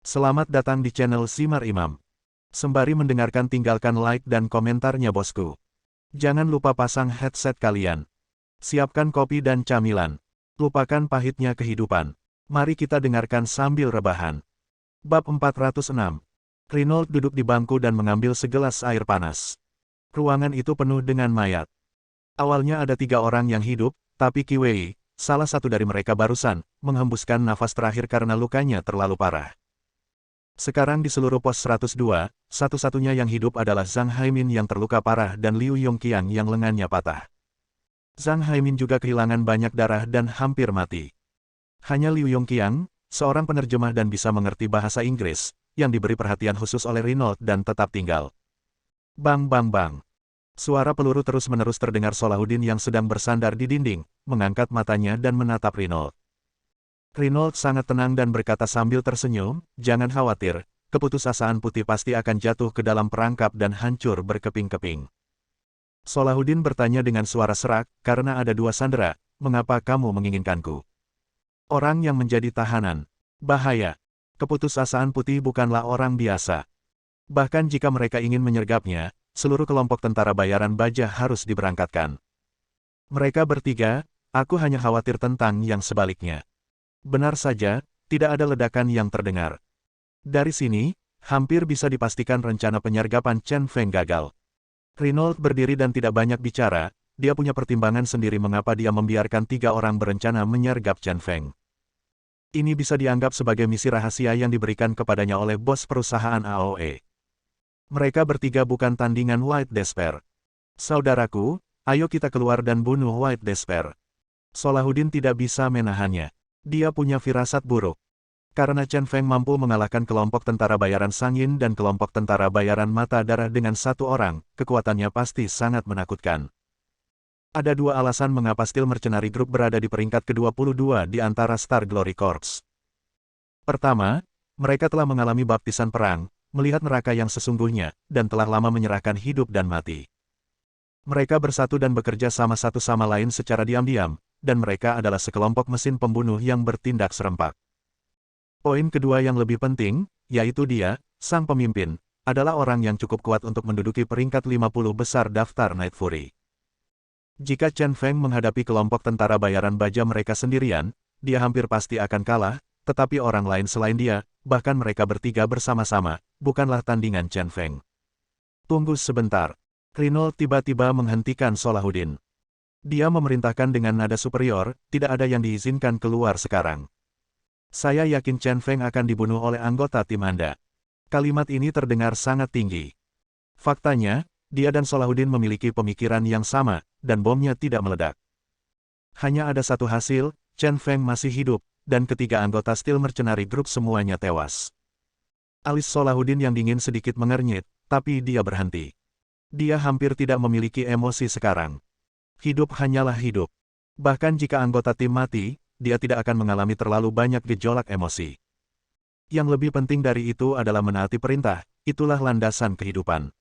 Selamat datang di channel Simar Imam. Sembari mendengarkan tinggalkan like dan komentarnya bosku. Jangan lupa pasang headset kalian. Siapkan kopi dan camilan. Lupakan pahitnya kehidupan. Mari kita dengarkan sambil rebahan. Bab 406. Reynolds duduk di bangku dan mengambil segelas air panas. Ruangan itu penuh dengan mayat. Awalnya ada 3 orang yang hidup, tapi Qi Wei, salah satu dari mereka barusan, menghembuskan nafas terakhir karena lukanya terlalu parah. Sekarang di seluruh pos 102, satu-satunya yang hidup adalah Zhang Haimin yang terluka parah dan Liu Yongqiang yang lengannya patah. Zhang Haimin juga kehilangan banyak darah dan hampir mati. Hanya Liu Yongqiang, seorang penerjemah dan bisa mengerti bahasa Inggris, yang diberi perhatian khusus oleh Reynolds dan tetap tinggal. Bang bang bang. Suara peluru terus-menerus terdengar. Salahuddin yang sedang bersandar di dinding, mengangkat matanya dan menatap Reynolds. Reynolds sangat tenang dan berkata sambil tersenyum, "Jangan khawatir, keputusasaan putih pasti akan jatuh ke dalam perangkap dan hancur berkeping-keping." Salahuddin bertanya dengan suara serak, "Karena ada 2 sandera, mengapa kamu menginginkanku?" Orang yang menjadi tahanan. Bahaya. Keputusasaan putih bukanlah orang biasa. Bahkan jika mereka ingin menyergapnya, seluruh kelompok tentara bayaran baja harus diberangkatkan. Mereka bertiga, aku hanya khawatir tentang yang sebaliknya. Benar saja, tidak ada ledakan yang terdengar. Dari sini, hampir bisa dipastikan rencana penyergapan Chen Feng gagal. Reynolds berdiri dan tidak banyak bicara, dia punya pertimbangan sendiri mengapa dia membiarkan 3 orang berencana menyergap Chen Feng. Ini bisa dianggap sebagai misi rahasia yang diberikan kepadanya oleh bos perusahaan AOE. Mereka bertiga bukan tandingan White Despair. "Saudaraku, ayo kita keluar dan bunuh White Despair." Salahuddin tidak bisa menahannya. Dia punya firasat buruk. Karena Chen Feng mampu mengalahkan kelompok tentara bayaran Sangyin dan kelompok tentara bayaran mata darah dengan 1 orang, kekuatannya pasti sangat menakutkan. Ada 2 alasan mengapa Steel Mercenary Group berada di peringkat ke-22 di antara Star Glory Corps. Pertama, mereka telah mengalami baptisan perang, melihat neraka yang sesungguhnya, dan telah lama menyerahkan hidup dan mati. Mereka bersatu dan bekerja sama satu sama lain secara diam-diam, dan mereka adalah sekelompok mesin pembunuh yang bertindak serempak. Poin kedua yang lebih penting, yaitu dia, sang pemimpin, adalah orang yang cukup kuat untuk menduduki peringkat 50 besar daftar Night Fury. Jika Chen Feng menghadapi kelompok tentara bayaran baja mereka sendirian, dia hampir pasti akan kalah, tetapi orang lain selain dia, bahkan mereka bertiga bersama-sama, bukanlah tandingan Chen Feng. Tunggu sebentar. Reynolds tiba-tiba menghentikan Salahuddin. Dia memerintahkan dengan nada superior, "Tidak ada yang diizinkan keluar sekarang. Saya yakin Chen Feng akan dibunuh oleh anggota tim Anda." Kalimat ini terdengar sangat tinggi. Faktanya, dia dan Salahuddin memiliki pemikiran yang sama, dan bomnya tidak meledak. Hanya ada satu hasil, Chen Feng masih hidup, dan ketiga anggota Steel Mercenary Group semuanya tewas. Alis Salahuddin yang dingin sedikit mengernyit, tapi dia berhenti. Dia hampir tidak memiliki emosi sekarang. Hidup hanyalah hidup. Bahkan jika anggota tim mati, dia tidak akan mengalami terlalu banyak gejolak emosi. Yang lebih penting dari itu adalah menaati perintah, itulah landasan kehidupan.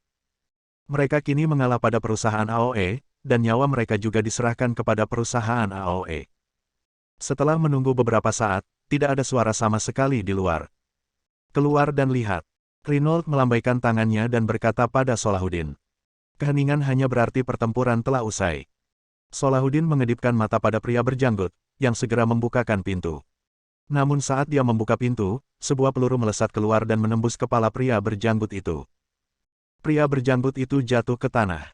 Mereka kini mengalah pada perusahaan AOE, dan nyawa mereka juga diserahkan kepada perusahaan AOE. Setelah menunggu beberapa saat, tidak ada suara sama sekali di luar. "Keluar dan lihat." Reynolds melambaikan tangannya dan berkata pada Salahuddin. Keheningan hanya berarti pertempuran telah usai. Salahuddin mengedipkan mata pada pria berjanggut, yang segera membukakan pintu. Namun saat dia membuka pintu, sebuah peluru melesat keluar dan menembus kepala pria berjanggut itu. Pria berjanggut itu jatuh ke tanah.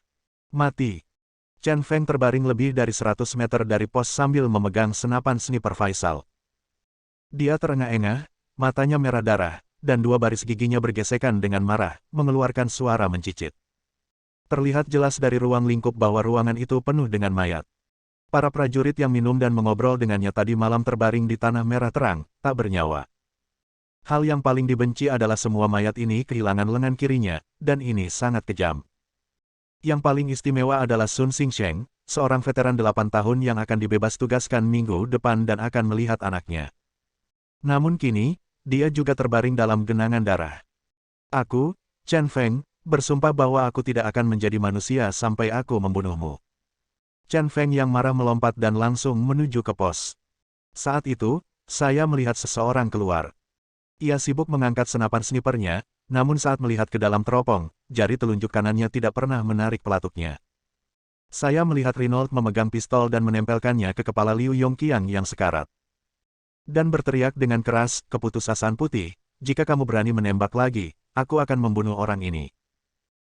Mati. Chen Feng terbaring lebih dari 100 meter dari pos sambil memegang senapan sniper Faisal. Dia terengah-engah, matanya merah darah, dan 2 baris giginya bergesekan dengan marah, mengeluarkan suara mencicit. Terlihat jelas dari ruang lingkup bahwa ruangan itu penuh dengan mayat. Para prajurit yang minum dan mengobrol dengannya tadi malam terbaring di tanah merah terang, tak bernyawa. Hal yang paling dibenci adalah semua mayat ini kehilangan lengan kirinya, dan ini sangat kejam. Yang paling istimewa adalah Sun Xingsheng, seorang veteran 8 tahun yang akan dibebas tugaskan minggu depan dan akan melihat anaknya. Namun kini, dia juga terbaring dalam genangan darah. Aku, Chen Feng, bersumpah bahwa aku tidak akan menjadi manusia sampai aku membunuhmu. Chen Feng yang marah melompat dan langsung menuju ke pos. Saat itu, saya melihat seseorang keluar. Ia sibuk mengangkat senapan snipernya, namun saat melihat ke dalam teropong, jari telunjuk kanannya tidak pernah menarik pelatuknya. Saya melihat Renault memegang pistol dan menempelkannya ke kepala Liu Yongqiang yang sekarat. Dan berteriak dengan keras, keputusasaan putih, jika kamu berani menembak lagi, aku akan membunuh orang ini.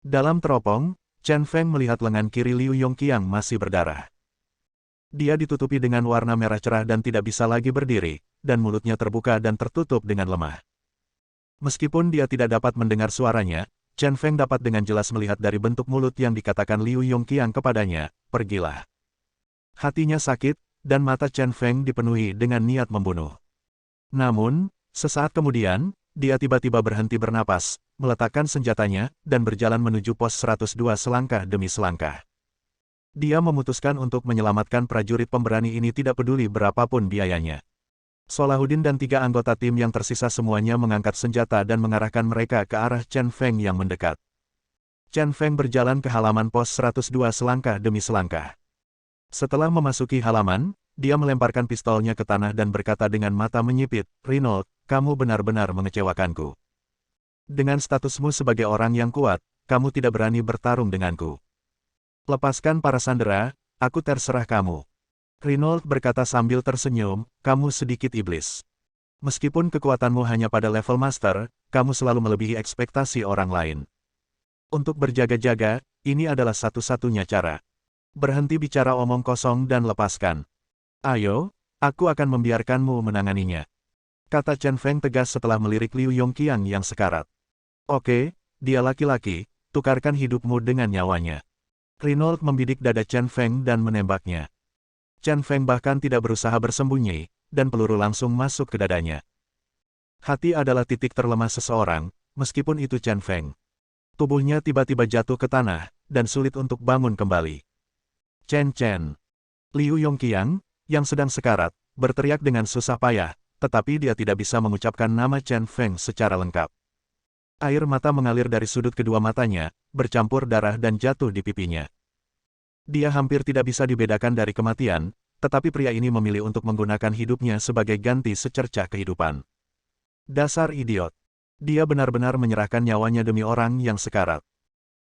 Dalam teropong, Chen Feng melihat lengan kiri Liu Yongqiang masih berdarah. Dia ditutupi dengan warna merah cerah dan tidak bisa lagi berdiri, dan mulutnya terbuka dan tertutup dengan lemah. Meskipun dia tidak dapat mendengar suaranya, Chen Feng dapat dengan jelas melihat dari bentuk mulut yang dikatakan Liu Yongqiang kepadanya, pergilah. Hatinya sakit, dan mata Chen Feng dipenuhi dengan niat membunuh. Namun, sesaat kemudian, dia tiba-tiba berhenti bernapas, meletakkan senjatanya, dan berjalan menuju pos 102 selangkah demi selangkah. Dia memutuskan untuk menyelamatkan prajurit pemberani ini tidak peduli berapapun biayanya. Salahuddin dan 3 anggota tim yang tersisa semuanya mengangkat senjata dan mengarahkan mereka ke arah Chen Feng yang mendekat. Chen Feng berjalan ke halaman pos 102 selangkah demi selangkah. Setelah memasuki halaman, dia melemparkan pistolnya ke tanah dan berkata dengan mata menyipit, "Renault, kamu benar-benar mengecewakanku. Dengan statusmu sebagai orang yang kuat, kamu tidak berani bertarung denganku. Lepaskan para sandera, aku terserah kamu." Renault berkata sambil tersenyum, "Kamu sedikit iblis. Meskipun kekuatanmu hanya pada level master, kamu selalu melebihi ekspektasi orang lain. Untuk berjaga-jaga, ini adalah satu-satunya cara. Berhenti bicara omong kosong dan lepaskan. Ayo, aku akan membiarkanmu menanganinya," kata Chen Feng tegas setelah melirik Liu Yongqiang yang sekarat. "Oke, dia laki-laki, tukarkan hidupmu dengan nyawanya." Renault membidik dada Chen Feng dan menembaknya. Chen Feng bahkan tidak berusaha bersembunyi, dan peluru langsung masuk ke dadanya. Hati adalah titik terlemah seseorang, meskipun itu Chen Feng. Tubuhnya tiba-tiba jatuh ke tanah, dan sulit untuk bangun kembali. Chen. Liu Yongqiang, yang sedang sekarat, berteriak dengan susah payah, tetapi dia tidak bisa mengucapkan nama Chen Feng secara lengkap. Air mata mengalir dari sudut kedua matanya, bercampur darah dan jatuh di pipinya. Dia hampir tidak bisa dibedakan dari kematian, tetapi pria ini memilih untuk menggunakan hidupnya sebagai ganti secercah kehidupan. Dasar idiot. Dia benar-benar menyerahkan nyawanya demi orang yang sekarat.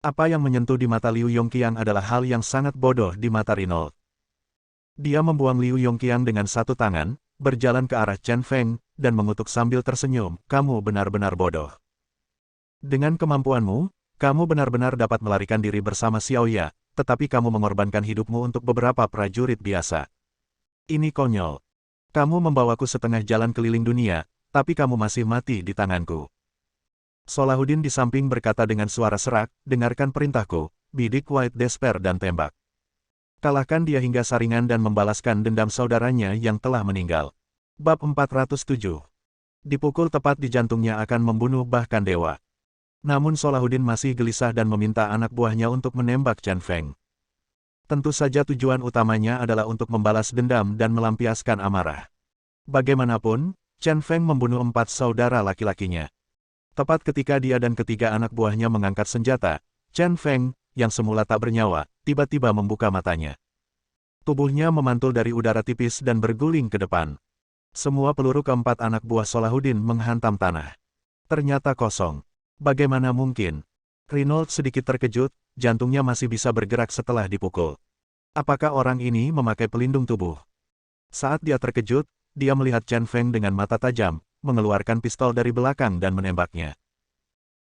Apa yang menyentuh di mata Liu Yongqiang adalah hal yang sangat bodoh di mata Renault. Dia membuang Liu Yongqiang dengan satu tangan, berjalan ke arah Chen Feng, dan mengutuk sambil tersenyum, "Kamu benar-benar bodoh. Dengan kemampuanmu, kamu benar-benar dapat melarikan diri bersama Xiaoya, tetapi kamu mengorbankan hidupmu untuk beberapa prajurit biasa. Ini konyol. Kamu membawaku setengah jalan keliling dunia, tapi kamu masih mati di tanganku." Salahuddin di samping berkata dengan suara serak, "Dengarkan perintahku, bidik White Despair dan tembak. Kalahkan dia hingga saringan dan membalaskan dendam saudaranya yang telah meninggal." Bab 407. Dipukul tepat di jantungnya akan membunuh bahkan dewa. Namun Salahuddin masih gelisah dan meminta anak buahnya untuk menembak Chen Feng. Tentu saja tujuan utamanya adalah untuk membalas dendam dan melampiaskan amarah. Bagaimanapun, Chen Feng membunuh 4 saudara laki-lakinya. Tepat ketika dia dan ketiga anak buahnya mengangkat senjata, Chen Feng, yang semula tak bernyawa, tiba-tiba membuka matanya. Tubuhnya memantul dari udara tipis dan berguling ke depan. Semua peluru keempat anak buah Salahuddin menghantam tanah. Ternyata kosong. Bagaimana mungkin? Renault sedikit terkejut, jantungnya masih bisa bergerak setelah dipukul. Apakah orang ini memakai pelindung tubuh? Saat dia terkejut, dia melihat Chen Feng dengan mata tajam, mengeluarkan pistol dari belakang dan menembaknya.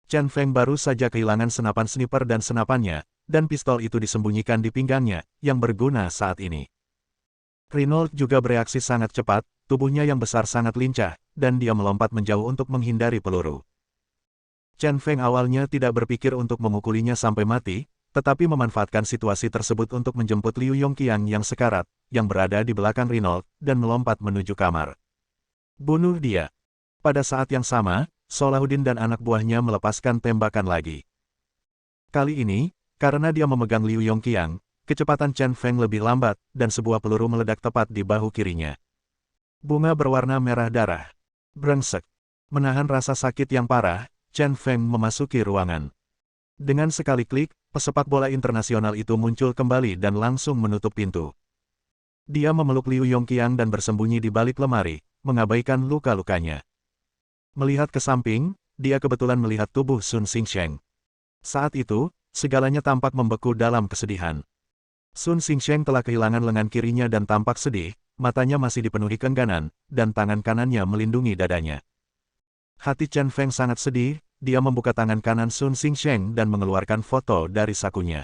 Chen Feng baru saja kehilangan senapan sniper dan senapannya, dan pistol itu disembunyikan di pinggangnya, yang berguna saat ini. Renault juga bereaksi sangat cepat, tubuhnya yang besar sangat lincah, dan dia melompat menjauh untuk menghindari peluru. Chen Feng awalnya tidak berpikir untuk memukulinya sampai mati, tetapi memanfaatkan situasi tersebut untuk menjemput Liu Yongqiang yang sekarat, yang berada di belakang Renault, dan melompat menuju kamar. Bunuh dia. Pada saat yang sama, Salahuddin dan anak buahnya melepaskan tembakan lagi. Kali ini, karena dia memegang Liu Yongqiang, kecepatan Chen Feng lebih lambat, dan sebuah peluru meledak tepat di bahu kirinya. Bunga berwarna merah darah. Brengsek. Menahan rasa sakit yang parah, Chen Feng memasuki ruangan. Dengan sekali klik, pesepak bola internasional itu muncul kembali dan langsung menutup pintu. Dia memeluk Liu Yongqiang dan bersembunyi di balik lemari, mengabaikan luka-lukanya. Melihat ke samping, dia kebetulan melihat tubuh Sun Xingsheng. Saat itu, segalanya tampak membeku dalam kesedihan. Sun Xingsheng telah kehilangan lengan kirinya dan tampak sedih, matanya masih dipenuhi keengganan, dan tangan kanannya melindungi dadanya. Hati Chen Feng sangat sedih, dia membuka tangan kanan Sun Xingsheng dan mengeluarkan foto dari sakunya.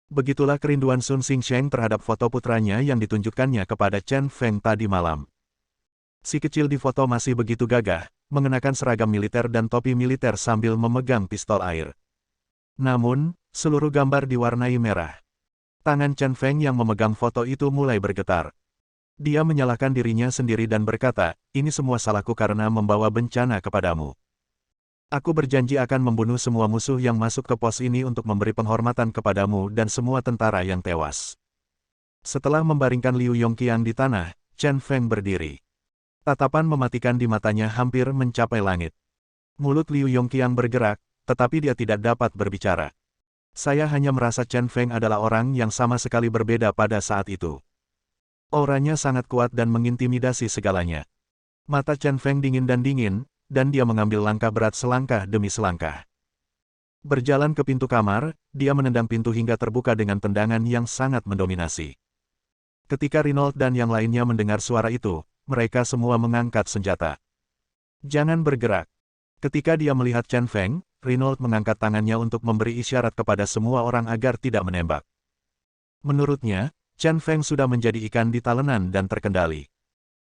Begitulah kerinduan Sun Xingsheng terhadap foto putranya yang ditunjukkannya kepada Chen Feng tadi malam. Si kecil di foto masih begitu gagah, mengenakan seragam militer dan topi militer sambil memegang pistol air. Namun, seluruh gambar diwarnai merah. Tangan Chen Feng yang memegang foto itu mulai bergetar. Dia menyalahkan dirinya sendiri dan berkata, ini semua salahku karena membawa bencana kepadamu. Aku berjanji akan membunuh semua musuh yang masuk ke pos ini untuk memberi penghormatan kepadamu dan semua tentara yang tewas. Setelah membaringkan Liu Yongqiang di tanah, Chen Feng berdiri. Tatapan mematikan di matanya hampir mencapai langit. Mulut Liu Yongqiang bergerak, tetapi dia tidak dapat berbicara. Saya hanya merasa Chen Feng adalah orang yang sama sekali berbeda pada saat itu. Auranya sangat kuat dan mengintimidasi segalanya. Mata Chen Feng dingin, dan dia mengambil langkah berat selangkah demi selangkah. Berjalan ke pintu kamar, dia menendang pintu hingga terbuka dengan tendangan yang sangat mendominasi. Ketika Renault dan yang lainnya mendengar suara itu, mereka semua mengangkat senjata. Jangan bergerak. Ketika dia melihat Chen Feng, Renault mengangkat tangannya untuk memberi isyarat kepada semua orang agar tidak menembak. Menurutnya, Chen Feng sudah menjadi ikan di talenan dan terkendali.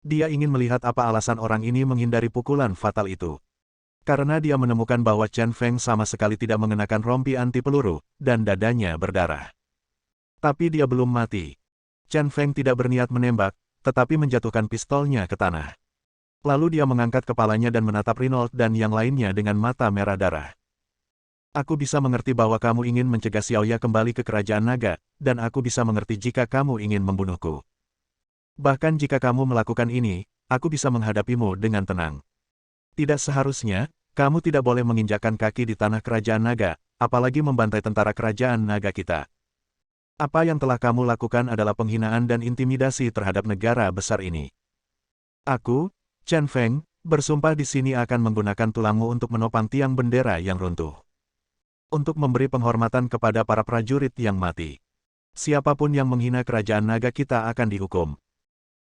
Dia ingin melihat apa alasan orang ini menghindari pukulan fatal itu. Karena dia menemukan bahwa Chen Feng sama sekali tidak mengenakan rompi anti peluru, dan dadanya berdarah. Tapi dia belum mati. Chen Feng tidak berniat menembak, tetapi menjatuhkan pistolnya ke tanah. Lalu dia mengangkat kepalanya dan menatap Renault dan yang lainnya dengan mata merah darah. Aku bisa mengerti bahwa kamu ingin mencegah Xiaoya kembali ke kerajaan naga, dan aku bisa mengerti jika kamu ingin membunuhku. Bahkan jika kamu melakukan ini, aku bisa menghadapimu dengan tenang. Tidak seharusnya, kamu tidak boleh menginjakkan kaki di tanah kerajaan naga, apalagi membantai tentara kerajaan naga kita. Apa yang telah kamu lakukan adalah penghinaan dan intimidasi terhadap negara besar ini. Aku, Chen Feng, bersumpah di sini akan menggunakan tulangmu untuk menopang tiang bendera yang runtuh. Untuk memberi penghormatan kepada para prajurit yang mati. Siapapun yang menghina kerajaan naga kita akan dihukum.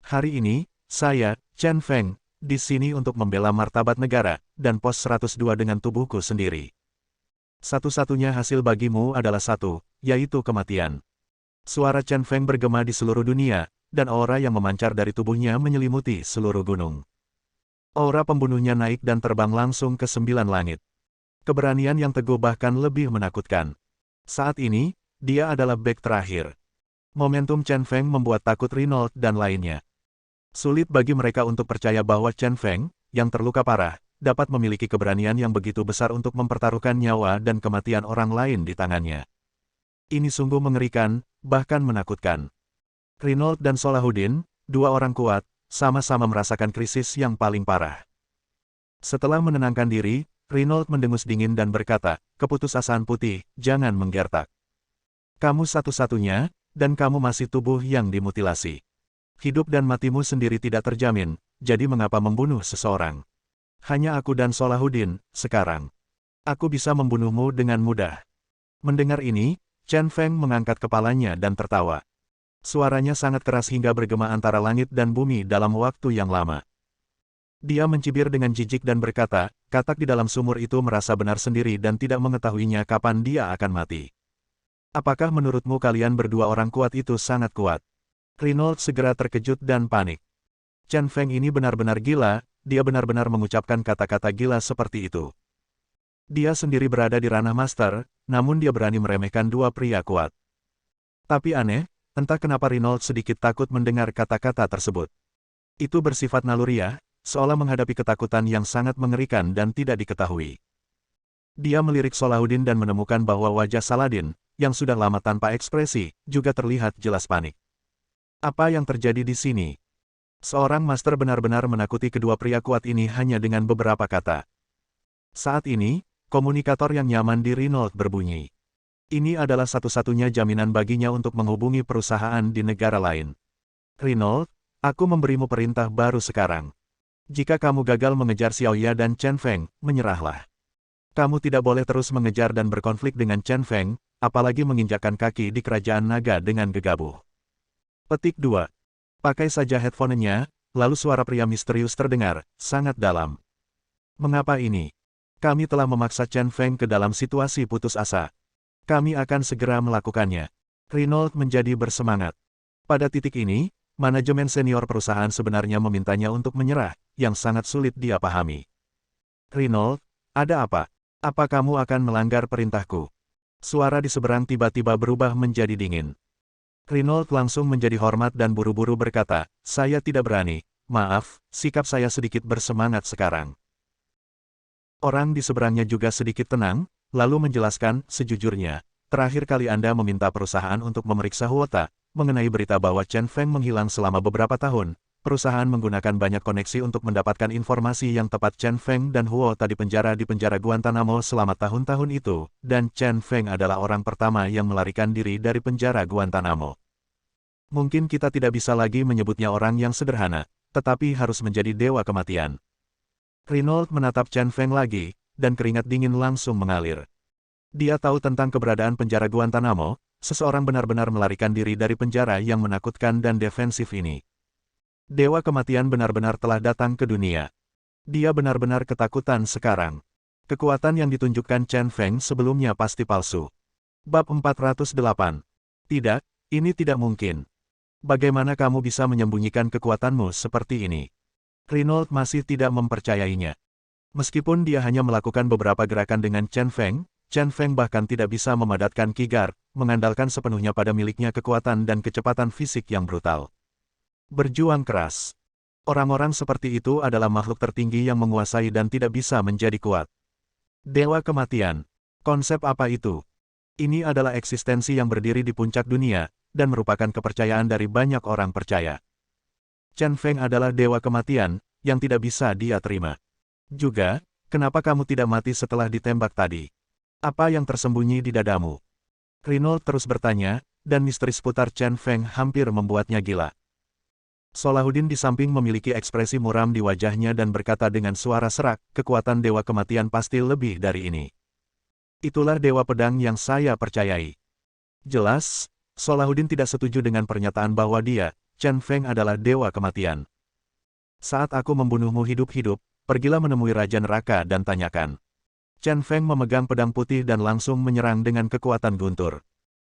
Hari ini, saya, Chen Feng, di sini untuk membela martabat negara, dan pos 102 dengan tubuhku sendiri. Satu-satunya hasil bagimu adalah satu, yaitu kematian. Suara Chen Feng bergema di seluruh dunia, dan aura yang memancar dari tubuhnya menyelimuti seluruh gunung. Aura pembunuhnya naik dan terbang langsung ke 9 langit. Keberanian yang teguh bahkan lebih menakutkan. Saat ini, dia adalah bek terakhir. Momentum Chen Feng membuat takut Renault dan lainnya. Sulit bagi mereka untuk percaya bahwa Chen Feng, yang terluka parah, dapat memiliki keberanian yang begitu besar untuk mempertaruhkan nyawa dan kematian orang lain di tangannya. Ini sungguh mengerikan, bahkan menakutkan. Renault dan Solahuddin, dua orang kuat, sama-sama merasakan krisis yang paling parah. Setelah menenangkan diri, Renault mendengus dingin dan berkata, keputusasaan putih, jangan menggertak. Kamu satu-satunya, dan kamu masih tubuh yang dimutilasi. Hidup dan matimu sendiri tidak terjamin, jadi mengapa membunuh seseorang? Hanya aku dan Solahuddin, sekarang. Aku bisa membunuhmu dengan mudah. Mendengar ini, Chen Feng mengangkat kepalanya dan tertawa. Suaranya sangat keras hingga bergema antara langit dan bumi dalam waktu yang lama. Dia mencibir dengan jijik dan berkata, katak di dalam sumur itu merasa benar sendiri dan tidak mengetahuinya kapan dia akan mati. Apakah menurutmu kalian berdua orang kuat itu sangat kuat? Renault segera terkejut dan panik. Chen Feng ini benar-benar gila, dia benar-benar mengucapkan kata-kata gila seperti itu. Dia sendiri berada di ranah master, namun dia berani meremehkan dua pria kuat. Tapi aneh, entah kenapa Renault sedikit takut mendengar kata-kata tersebut. Itu bersifat naluriah, seolah menghadapi ketakutan yang sangat mengerikan dan tidak diketahui. Dia melirik Solahuddin dan menemukan bahwa wajah Saladin, yang sudah lama tanpa ekspresi, juga terlihat jelas panik. Apa yang terjadi di sini? Seorang master benar-benar menakuti kedua pria kuat ini hanya dengan beberapa kata. Saat ini, komunikator yang nyaman di Renault berbunyi. Ini adalah satu-satunya jaminan baginya untuk menghubungi perusahaan di negara lain. Renault, aku memberimu perintah baru sekarang. Jika kamu gagal mengejar Xiaoya dan Chen Feng, menyerahlah. Kamu tidak boleh terus mengejar dan berkonflik dengan Chen Feng, apalagi menginjakkan kaki di kerajaan naga dengan gegabah. Petik 2. Pakai saja headphone-nya, lalu suara pria misterius terdengar, sangat dalam. Mengapa ini? Kami telah memaksa Chen Feng ke dalam situasi putus asa. Kami akan segera melakukannya. Renault menjadi bersemangat. Pada titik ini, manajemen senior perusahaan sebenarnya memintanya untuk menyerah, yang sangat sulit dia pahami. Renault, ada apa? Apa kamu akan melanggar perintahku? Suara di seberang tiba-tiba berubah menjadi dingin. Renault langsung menjadi hormat dan buru-buru berkata, saya tidak berani, maaf, sikap saya sedikit bersemangat sekarang. Orang di seberangnya juga sedikit tenang, lalu menjelaskan, sejujurnya, terakhir kali Anda meminta perusahaan untuk memeriksa Huota, mengenai berita bahwa Chen Feng menghilang selama beberapa tahun, perusahaan menggunakan banyak koneksi untuk mendapatkan informasi yang tepat. Chen Feng dan Huota di penjara Guantanamo selama tahun-tahun itu, dan Chen Feng adalah orang pertama yang melarikan diri dari penjara Guantanamo. Mungkin kita tidak bisa lagi menyebutnya orang yang sederhana, tetapi harus menjadi dewa kematian. Renault menatap Chen Feng lagi, dan keringat dingin langsung mengalir. Dia tahu tentang keberadaan penjara Guantanamo, seseorang benar-benar melarikan diri dari penjara yang menakutkan dan defensif ini. Dewa kematian benar-benar telah datang ke dunia. Dia benar-benar ketakutan sekarang. Kekuatan yang ditunjukkan Chen Feng sebelumnya pasti palsu. Bab 408. Tidak, ini tidak mungkin. Bagaimana kamu bisa menyembunyikan kekuatanmu seperti ini? Renault masih tidak mempercayainya. Meskipun dia hanya melakukan beberapa gerakan dengan Chen Feng bahkan tidak bisa memadatkan Ki Guard, mengandalkan sepenuhnya pada miliknya kekuatan dan kecepatan fisik yang brutal. Berjuang keras. Orang-orang seperti itu adalah makhluk tertinggi yang menguasai dan tidak bisa menjadi kuat. Dewa kematian. Konsep apa itu? Ini adalah eksistensi yang berdiri di puncak dunia, dan merupakan kepercayaan dari banyak orang percaya. Chen Feng adalah dewa kematian, yang tidak bisa dia terima. Juga, kenapa kamu tidak mati setelah ditembak tadi? Apa yang tersembunyi di dadamu? Renault terus bertanya, dan misteri seputar Chen Feng hampir membuatnya gila. Salahuddin di samping memiliki ekspresi muram di wajahnya dan berkata dengan suara serak, kekuatan dewa kematian pasti lebih dari ini. Itulah dewa pedang yang saya percayai. Jelas, Salahuddin tidak setuju dengan pernyataan bahwa dia, Chen Feng adalah dewa kematian. Saat aku membunuhmu hidup-hidup, pergilah menemui Raja Neraka dan tanyakan. Chen Feng memegang pedang putih dan langsung menyerang dengan kekuatan guntur.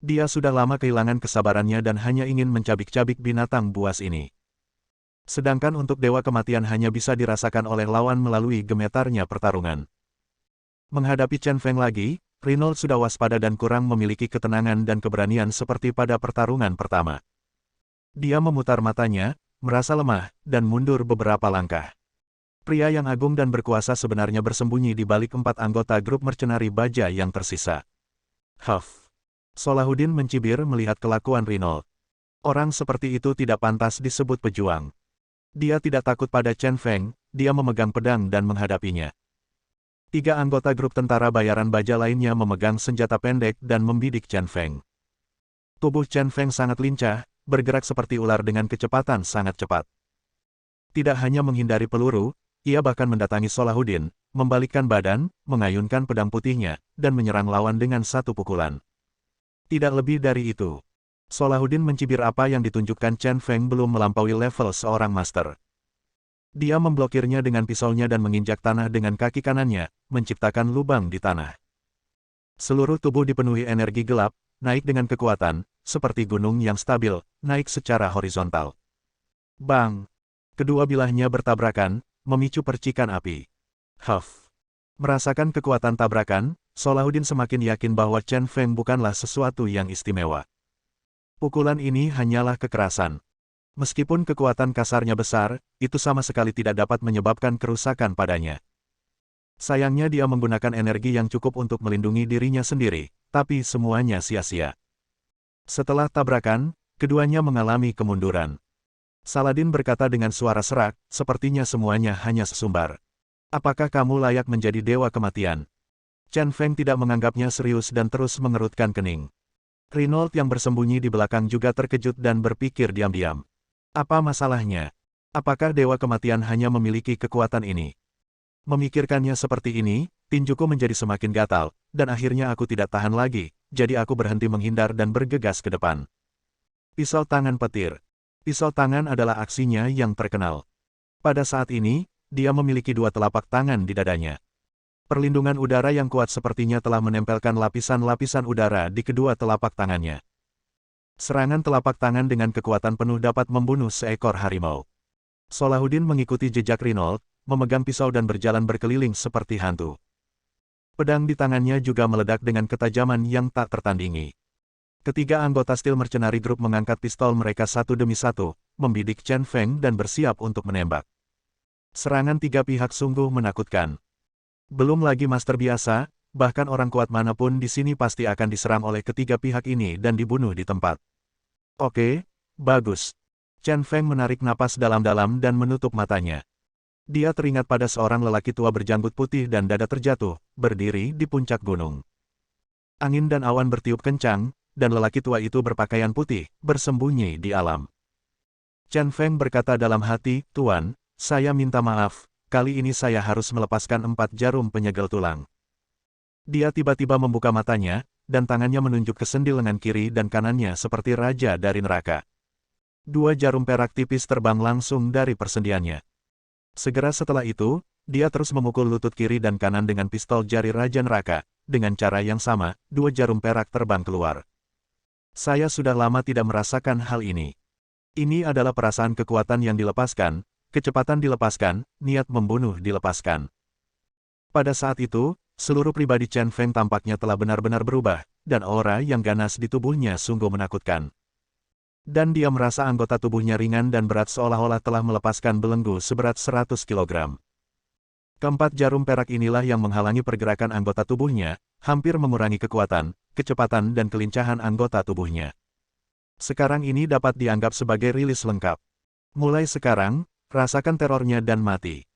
Dia sudah lama kehilangan kesabarannya dan hanya ingin mencabik-cabik binatang buas ini. Sedangkan untuk dewa kematian hanya bisa dirasakan oleh lawan melalui gemetarnya pertarungan. Menghadapi Chen Feng lagi, Renault sudah waspada dan kurang memiliki ketenangan dan keberanian seperti pada pertarungan pertama. Dia memutar matanya, merasa lemah, dan mundur beberapa langkah. Pria yang agung dan berkuasa sebenarnya bersembunyi di balik 4 anggota grup mercenari baja yang tersisa. Huff. Salahuddin mencibir melihat kelakuan Renault. Orang seperti itu tidak pantas disebut pejuang. Dia tidak takut pada Chen Feng, dia memegang pedang dan menghadapinya. 3 anggota grup tentara bayaran baja lainnya memegang senjata pendek dan membidik Chen Feng. Tubuh Chen Feng sangat lincah, bergerak seperti ular dengan kecepatan sangat cepat. Tidak hanya menghindari peluru, ia bahkan mendatangi Salahuddin, membalikkan badan, mengayunkan pedang putihnya, dan menyerang lawan dengan satu pukulan. Tidak lebih dari itu. Salahuddin mencibir apa yang ditunjukkan Chen Feng belum melampaui level seorang master. Dia memblokirnya dengan pisaunya dan menginjak tanah dengan kaki kanannya, menciptakan lubang di tanah. Seluruh tubuh dipenuhi energi gelap, naik dengan kekuatan, seperti gunung yang stabil, naik secara horizontal. Bang! Kedua bilahnya bertabrakan, memicu percikan api. Huff! Merasakan kekuatan tabrakan, Salahuddin semakin yakin bahwa Chen Feng bukanlah sesuatu yang istimewa. Pukulan ini hanyalah kekerasan. Meskipun kekuatan kasarnya besar, itu sama sekali tidak dapat menyebabkan kerusakan padanya. Sayangnya dia menggunakan energi yang cukup untuk melindungi dirinya sendiri, tapi semuanya sia-sia. Setelah tabrakan, keduanya mengalami kemunduran. Saladin berkata dengan suara serak, sepertinya semuanya hanya sesumbar. Apakah kamu layak menjadi dewa kematian? Chen Feng tidak menganggapnya serius dan terus mengerutkan kening. Renault yang bersembunyi di belakang juga terkejut dan berpikir diam-diam. Apa masalahnya? Apakah Dewa Kematian hanya memiliki kekuatan ini? Memikirkannya seperti ini, tinjuku menjadi semakin gatal, dan akhirnya aku tidak tahan lagi, jadi aku berhenti menghindar dan bergegas ke depan. Pisau tangan petir. Pisau tangan adalah aksinya yang terkenal. Pada saat ini, dia memiliki dua telapak tangan di dadanya. Perlindungan udara yang kuat sepertinya telah menempelkan lapisan-lapisan udara di kedua telapak tangannya. Serangan telapak tangan dengan kekuatan penuh dapat membunuh seekor harimau. Salahuddin mengikuti jejak Reynold, memegang pisau dan berjalan berkeliling seperti hantu. Pedang di tangannya juga meledak dengan ketajaman yang tak tertandingi. Ketiga anggota Steel Mercenary Group mengangkat pistol mereka satu demi satu, membidik Chen Feng dan bersiap untuk menembak. Serangan tiga pihak sungguh menakutkan. Belum lagi master biasa, bahkan orang kuat manapun di sini pasti akan diserang oleh ketiga pihak ini dan dibunuh di tempat. Oke, bagus. Chen Feng menarik napas dalam-dalam dan menutup matanya. Dia teringat pada seorang lelaki tua berjanggut putih dan dada terjatuh, berdiri di puncak gunung. Angin dan awan bertiup kencang, dan lelaki tua itu berpakaian putih, bersembunyi di alam. Chen Feng berkata dalam hati, "Tuan, saya minta maaf, kali ini saya harus melepaskan 4 jarum penyegel tulang." Dia tiba-tiba membuka matanya, dan tangannya menunjuk ke sendi lengan kiri dan kanannya seperti raja dari neraka. 2 jarum perak tipis terbang langsung dari persendiannya. Segera setelah itu, dia terus memukul lutut kiri dan kanan dengan pistol jari Raja Neraka. Dengan cara yang sama, 2 jarum perak terbang keluar. Saya sudah lama tidak merasakan hal ini. Ini adalah perasaan kekuatan yang dilepaskan, kecepatan dilepaskan, niat membunuh dilepaskan. Pada saat itu, seluruh pribadi Chen Feng tampaknya telah benar-benar berubah, dan aura yang ganas di tubuhnya sungguh menakutkan. Dan dia merasa anggota tubuhnya ringan dan berat seolah-olah telah melepaskan belenggu seberat 100 kg. Keempat jarum perak inilah yang menghalangi pergerakan anggota tubuhnya, hampir mengurangi kekuatan, kecepatan dan kelincahan anggota tubuhnya. Sekarang ini dapat dianggap sebagai rilis lengkap. Mulai sekarang, rasakan terornya dan mati.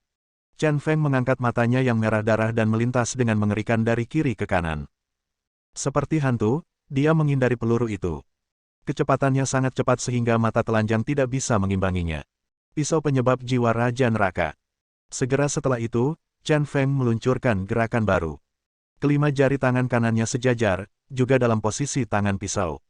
Chen Feng mengangkat matanya yang merah darah dan melintas dengan mengerikan dari kiri ke kanan. Seperti hantu, dia menghindari peluru itu. Kecepatannya sangat cepat sehingga mata telanjang tidak bisa mengimbanginya. Pisau penyebab jiwa Raja Neraka. Segera setelah itu, Chen Feng meluncurkan gerakan baru. Kelima jari tangan kanannya sejajar, juga dalam posisi tangan pisau.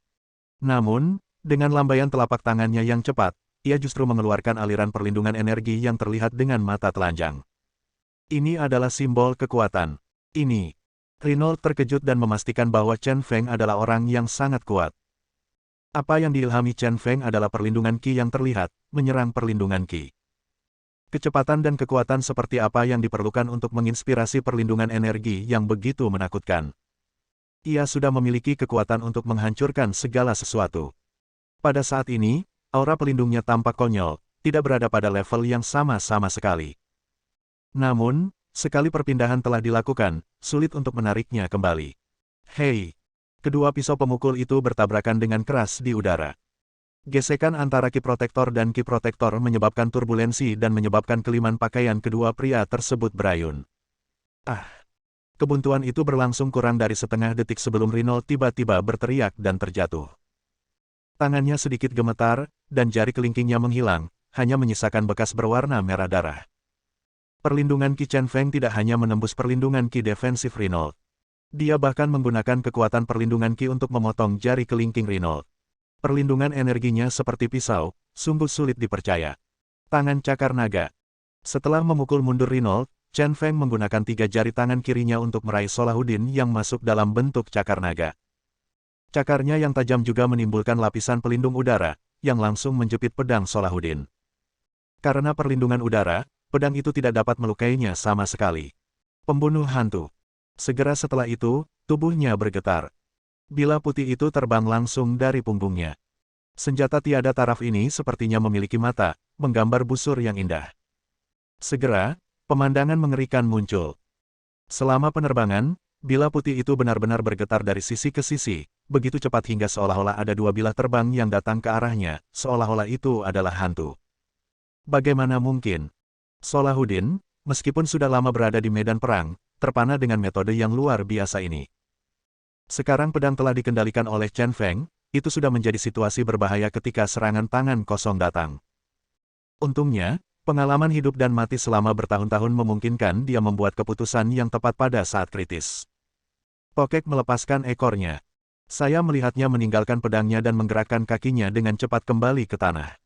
Namun, dengan lambaian telapak tangannya yang cepat, ia justru mengeluarkan aliran perlindungan energi yang terlihat dengan mata telanjang. Ini adalah simbol kekuatan. Ini. Reynold terkejut dan memastikan bahwa Chen Feng adalah orang yang sangat kuat. Apa yang diilhami Chen Feng adalah perlindungan Qi yang terlihat, menyerang perlindungan Qi. Kecepatan dan kekuatan seperti apa yang diperlukan untuk menginspirasi perlindungan energi yang begitu menakutkan. Ia sudah memiliki kekuatan untuk menghancurkan segala sesuatu. Pada saat ini, aura pelindungnya tampak konyol, tidak berada pada level yang sama sekali. Namun, sekali perpindahan telah dilakukan, sulit untuk menariknya kembali. Hei! Kedua pisau pemukul itu bertabrakan dengan keras di udara. Gesekan antara Ki Protektor dan Ki Protektor menyebabkan turbulensi dan menyebabkan keliman pakaian kedua pria tersebut berayun. Ah! Kebuntuan itu berlangsung kurang dari setengah detik sebelum Reynold tiba-tiba berteriak dan terjatuh. Tangannya sedikit gemetar, dan jari kelingkingnya menghilang, hanya menyisakan bekas berwarna merah darah. Perlindungan Qi Chen Feng tidak hanya menembus perlindungan Qi defensif Reynold. Dia bahkan menggunakan kekuatan perlindungan Qi untuk memotong jari kelingking Reynold. Perlindungan energinya seperti pisau, sungguh sulit dipercaya. Tangan cakar naga. Setelah memukul mundur Reynold, Chen Feng menggunakan 3 jari tangan kirinya untuk meraih Salahuddin yang masuk dalam bentuk cakar naga. Cakarnya yang tajam juga menimbulkan lapisan pelindung udara, yang langsung menjepit pedang Salahuddin. Karena perlindungan udara, pedang itu tidak dapat melukainya sama sekali. Pembunuh hantu. Segera setelah itu, tubuhnya bergetar. Bila putih itu terbang langsung dari punggungnya. Senjata tiada taraf ini sepertinya memiliki mata, menggambar busur yang indah. Segera, pemandangan mengerikan muncul. Selama penerbangan, bila putih itu benar-benar bergetar dari sisi ke sisi, begitu cepat hingga seolah-olah ada 2 bilah terbang yang datang ke arahnya, seolah-olah itu adalah hantu. Bagaimana mungkin? Salahuddin, meskipun sudah lama berada di medan perang, terpana dengan metode yang luar biasa ini. Sekarang pedang telah dikendalikan oleh Chen Feng, itu sudah menjadi situasi berbahaya ketika serangan tangan kosong datang. Untungnya, pengalaman hidup dan mati selama bertahun-tahun memungkinkan dia membuat keputusan yang tepat pada saat kritis. Pokek melepaskan ekornya. Saya melihatnya meninggalkan pedangnya dan menggerakkan kakinya dengan cepat kembali ke tanah.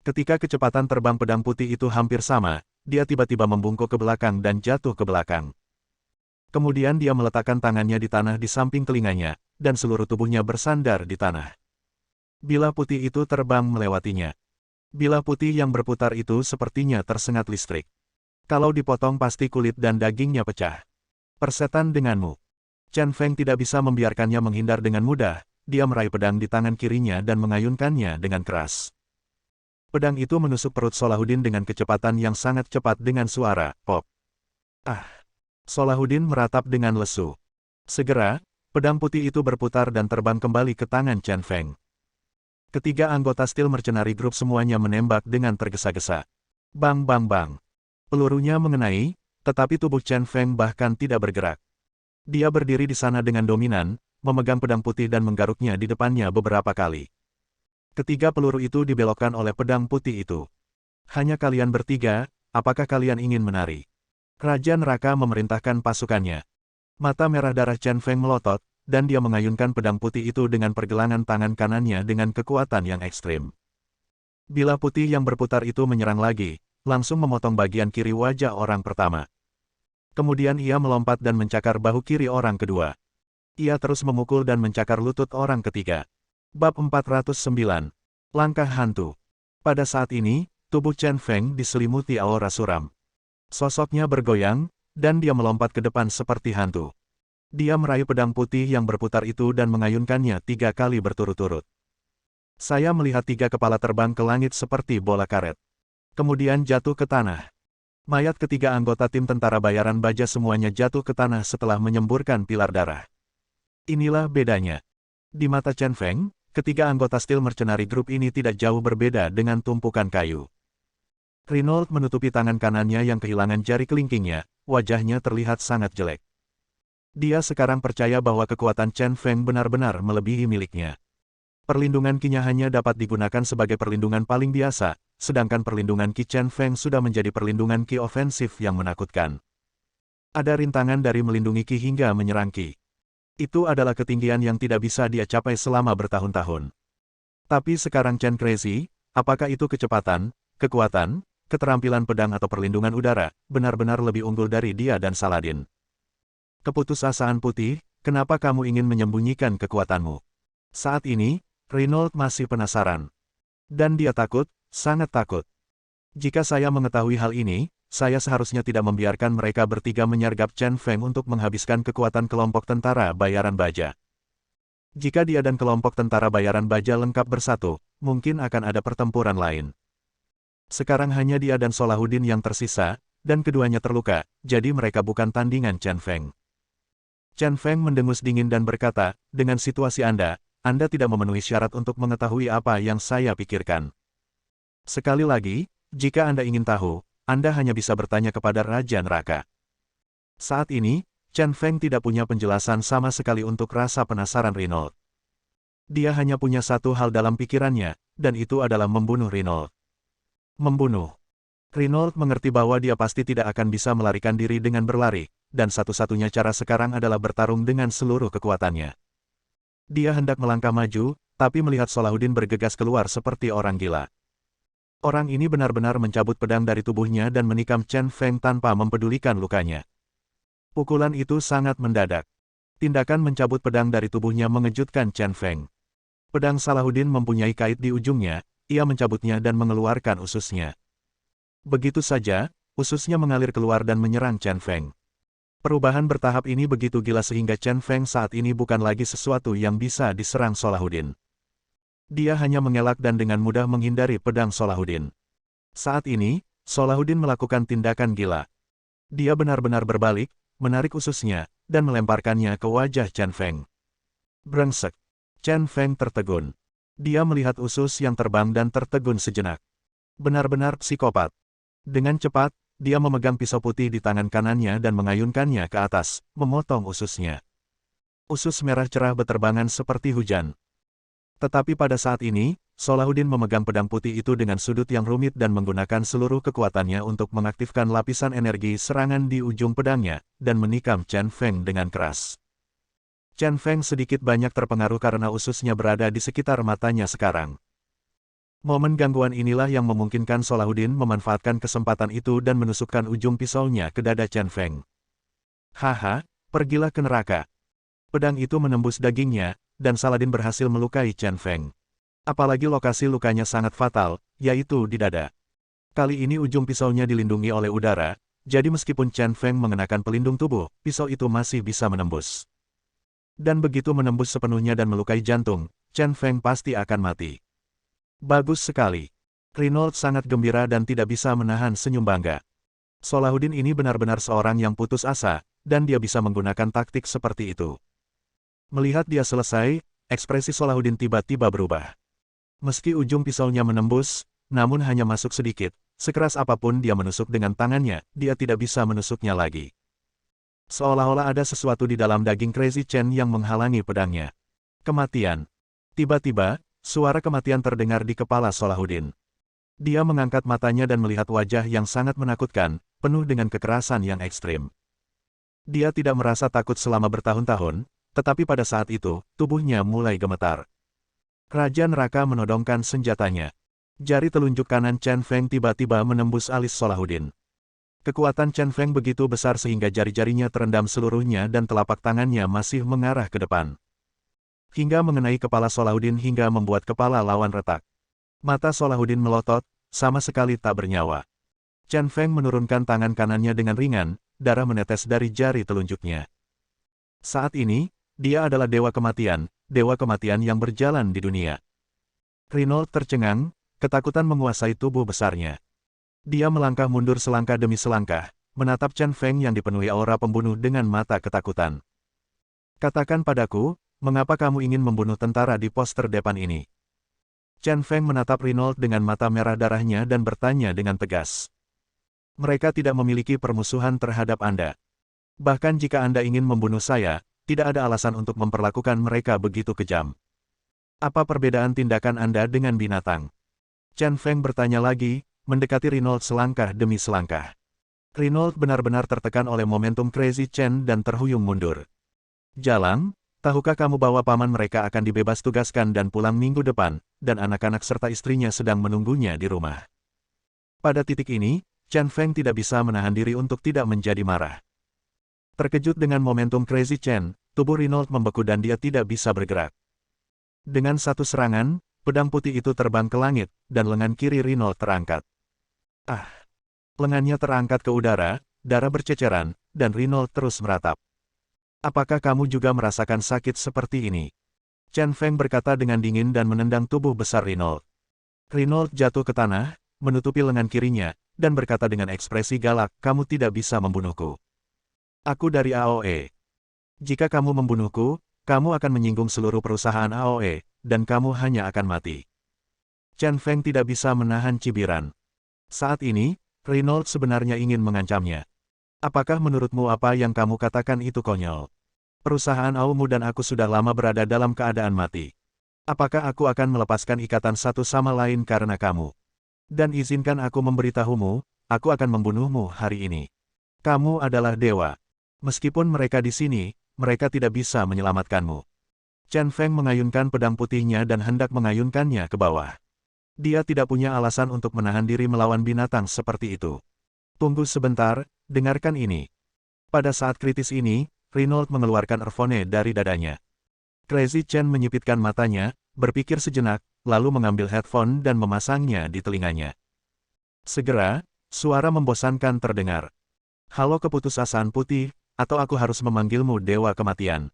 Ketika kecepatan terbang pedang putih itu hampir sama, dia tiba-tiba membungkuk ke belakang dan jatuh ke belakang. Kemudian dia meletakkan tangannya di tanah di samping telinganya, dan seluruh tubuhnya bersandar di tanah. Bilah putih itu terbang melewatinya. Bilah putih yang berputar itu sepertinya tersengat listrik. Kalau dipotong pasti kulit dan dagingnya pecah. Persetan denganmu. Chen Feng tidak bisa membiarkannya menghindar dengan mudah, dia meraih pedang di tangan kirinya dan mengayunkannya dengan keras. Pedang itu menusuk perut Solahuddin dengan kecepatan yang sangat cepat dengan suara pop. Ah! Solahuddin meratap dengan lesu. Segera, pedang putih itu berputar dan terbang kembali ke tangan Chen Feng. Ketiga anggota Steel Mercenary Group semuanya menembak dengan tergesa-gesa. Bang bang bang. Pelurunya mengenai, tetapi tubuh Chen Feng bahkan tidak bergerak. Dia berdiri di sana dengan dominan, memegang pedang putih dan menggaruknya di depannya beberapa kali. Ketiga peluru itu dibelokkan oleh pedang putih itu. Hanya kalian bertiga, apakah kalian ingin menari? Raja Neraka memerintahkan pasukannya. Mata merah darah Chen Feng melotot, dan dia mengayunkan pedang putih itu dengan pergelangan tangan kanannya dengan kekuatan yang ekstrim. Bilah putih yang berputar itu menyerang lagi, langsung memotong bagian kiri wajah orang pertama. Kemudian ia melompat dan mencakar bahu kiri orang kedua. Ia terus memukul dan mencakar lutut orang ketiga. Bab 409. Langkah Hantu. Pada saat ini, tubuh Chen Feng diselimuti aura suram. Sosoknya bergoyang, dan dia melompat ke depan seperti hantu. Dia meraih pedang putih yang berputar itu dan mengayunkannya 3 kali berturut-turut. Saya melihat 3 kepala terbang ke langit seperti bola karet. Kemudian jatuh ke tanah. Mayat ketiga anggota tim tentara bayaran baja semuanya jatuh ke tanah setelah menyemburkan pilar darah. Inilah bedanya. Di mata Chen Feng, ketiga anggota Steel Mercenary Group ini tidak jauh berbeda dengan tumpukan kayu. Reynolds menutupi tangan kanannya yang kehilangan jari kelingkingnya, wajahnya terlihat sangat jelek. Dia sekarang percaya bahwa kekuatan Chen Feng benar-benar melebihi miliknya. Perlindungan Qi-nya hanya dapat digunakan sebagai perlindungan paling biasa, sedangkan perlindungan Qi Chen Feng sudah menjadi perlindungan Qi ofensif yang menakutkan. Ada rintangan dari melindungi Qi hingga menyerang Qi. Itu adalah ketinggian yang tidak bisa dia capai selama bertahun-tahun. Tapi sekarang Chen Crazy, apakah itu kecepatan, kekuatan, keterampilan pedang atau perlindungan udara, benar-benar lebih unggul dari dia dan Saladin. Keputusasaan putih, kenapa kamu ingin menyembunyikan kekuatanmu? Saat ini, Reynolds masih penasaran. Dan dia takut, sangat takut. Jika saya mengetahui hal ini, saya seharusnya tidak membiarkan mereka bertiga menyergap Chen Feng untuk menghabiskan kekuatan kelompok tentara bayaran baja. Jika dia dan kelompok tentara bayaran baja lengkap bersatu, mungkin akan ada pertempuran lain. Sekarang hanya dia dan Solahuddin yang tersisa, dan keduanya terluka, jadi mereka bukan tandingan Chen Feng. Chen Feng mendengus dingin dan berkata, dengan situasi Anda tidak memenuhi syarat untuk mengetahui apa yang saya pikirkan. Sekali lagi, jika Anda ingin tahu, Anda hanya bisa bertanya kepada Raja Neraka. Saat ini, Chen Feng tidak punya penjelasan sama sekali untuk rasa penasaran Reynolds. Dia hanya punya satu hal dalam pikirannya, dan itu adalah membunuh Reynolds. Membunuh. Reynolds mengerti bahwa dia pasti tidak akan bisa melarikan diri dengan berlari, dan satu-satunya cara sekarang adalah bertarung dengan seluruh kekuatannya. Dia hendak melangkah maju, tapi melihat Solahuddin bergegas keluar seperti orang gila. Orang ini benar-benar mencabut pedang dari tubuhnya dan menikam Chen Feng tanpa mempedulikan lukanya. Pukulan itu sangat mendadak. Tindakan mencabut pedang dari tubuhnya mengejutkan Chen Feng. Pedang Solahuddin mempunyai kait di ujungnya, ia mencabutnya dan mengeluarkan ususnya. Begitu saja, ususnya mengalir keluar dan menyerang Chen Feng. Perubahan bertahap ini begitu gila sehingga Chen Feng saat ini bukan lagi sesuatu yang bisa diserang Solahuddin. Dia hanya mengelak dan dengan mudah menghindari pedang Solahuddin. Saat ini, Solahuddin melakukan tindakan gila. Dia benar-benar berbalik, menarik ususnya, dan melemparkannya ke wajah Chen Feng. Brengsek. Chen Feng tertegun. Dia melihat usus yang terbang dan tertegun sejenak. Benar-benar psikopat. Dengan cepat, dia memegang pisau putih di tangan kanannya dan mengayunkannya ke atas, memotong ususnya. Usus merah cerah berterbangan seperti hujan. Tetapi pada saat ini, Salahuddin memegang pedang putih itu dengan sudut yang rumit dan menggunakan seluruh kekuatannya untuk mengaktifkan lapisan energi serangan di ujung pedangnya, dan menikam Chen Feng dengan keras. Chen Feng sedikit banyak terpengaruh karena ususnya berada di sekitar matanya sekarang. Momen gangguan inilah yang memungkinkan Salahuddin memanfaatkan kesempatan itu dan menusukkan ujung pisaunya ke dada Chen Feng. Haha, pergilah ke neraka. Pedang itu menembus dagingnya, dan Saladin berhasil melukai Chen Feng. Apalagi lokasi lukanya sangat fatal, yaitu di dada. Kali ini ujung pisaunya dilindungi oleh udara, jadi meskipun Chen Feng mengenakan pelindung tubuh, pisau itu masih bisa menembus. Dan begitu menembus sepenuhnya dan melukai jantung, Chen Feng pasti akan mati. Bagus sekali. Reynolds sangat gembira dan tidak bisa menahan senyum bangga. Salahuddin ini benar-benar seorang yang putus asa, dan dia bisa menggunakan taktik seperti itu. Melihat dia selesai, ekspresi Salahuddin tiba-tiba berubah. Meski ujung pisaunya menembus, namun hanya masuk sedikit, sekeras apapun dia menusuk dengan tangannya, dia tidak bisa menusuknya lagi. Seolah-olah ada sesuatu di dalam daging Crazy Chen yang menghalangi pedangnya. Kematian. Tiba-tiba, suara kematian terdengar di kepala Salahuddin. Dia mengangkat matanya dan melihat wajah yang sangat menakutkan, penuh dengan kekerasan yang ekstrim. Dia tidak merasa takut selama bertahun-tahun, tetapi pada saat itu, tubuhnya mulai gemetar. Raja Neraka menodongkan senjatanya. Jari telunjuk kanan Chen Feng tiba-tiba menembus alis Salahuddin. Kekuatan Chen Feng begitu besar sehingga jari-jarinya terendam seluruhnya dan telapak tangannya masih mengarah ke depan. Hingga mengenai kepala Salahuddin hingga membuat kepala lawan retak. Mata Salahuddin melotot, sama sekali tak bernyawa. Chen Feng menurunkan tangan kanannya dengan ringan, darah menetes dari jari telunjuknya. Saat ini, dia adalah dewa kematian yang berjalan di dunia. Reynolds tercengang, ketakutan menguasai tubuh besarnya. Dia melangkah mundur selangkah demi selangkah, menatap Chen Feng yang dipenuhi aura pembunuh dengan mata ketakutan. Katakan padaku, mengapa kamu ingin membunuh tentara di poster depan ini? Chen Feng menatap Reynolds dengan mata merah darahnya dan bertanya dengan tegas. Mereka tidak memiliki permusuhan terhadap Anda. Bahkan jika Anda ingin membunuh saya, tidak ada alasan untuk memperlakukan mereka begitu kejam. Apa perbedaan tindakan Anda dengan binatang? Chen Feng bertanya lagi, mendekati Reynolds selangkah demi selangkah. Reynolds benar-benar tertekan oleh momentum Crazy Chen dan terhuyung mundur. Jalang, tahukah kamu bahwa paman mereka akan dibebas tugaskan dan pulang minggu depan, dan anak-anak serta istrinya sedang menunggunya di rumah. Pada titik ini, Chen Feng tidak bisa menahan diri untuk tidak menjadi marah. Terkejut dengan momentum Crazy Chen, tubuh Reynolds membeku dan dia tidak bisa bergerak. Dengan satu serangan, pedang putih itu terbang ke langit, dan lengan kiri Reynolds terangkat. Lengannya terangkat ke udara, darah berceceran, dan Reynolds terus meratap. Apakah kamu juga merasakan sakit seperti ini? Chen Feng berkata dengan dingin dan menendang tubuh besar Reynolds. Reynolds jatuh ke tanah, menutupi lengan kirinya, dan berkata dengan ekspresi galak, kamu tidak bisa membunuhku. Aku dari AOE. Jika kamu membunuhku, kamu akan menyinggung seluruh perusahaan AOE, dan kamu hanya akan mati. Chen Feng tidak bisa menahan cibiran. Saat ini, Reynolds sebenarnya ingin mengancamnya. Apakah menurutmu apa yang kamu katakan itu konyol? Perusahaan AOE-mu dan aku sudah lama berada dalam keadaan mati. Apakah aku akan melepaskan ikatan satu sama lain karena kamu? Dan izinkan aku memberitahumu, aku akan membunuhmu hari ini. Kamu adalah dewa. Meskipun mereka di sini, mereka tidak bisa menyelamatkanmu. Chen Feng mengayunkan pedang putihnya dan hendak mengayunkannya ke bawah. Dia tidak punya alasan untuk menahan diri melawan binatang seperti itu. Tunggu sebentar, dengarkan ini. Pada saat kritis ini, Reynolds mengeluarkan earphone dari dadanya. Crazy Chen menyipitkan matanya, berpikir sejenak, lalu mengambil headphone dan memasangnya di telinganya. Segera, suara membosankan terdengar. Halo keputusasaan putih, atau aku harus memanggilmu Dewa Kematian.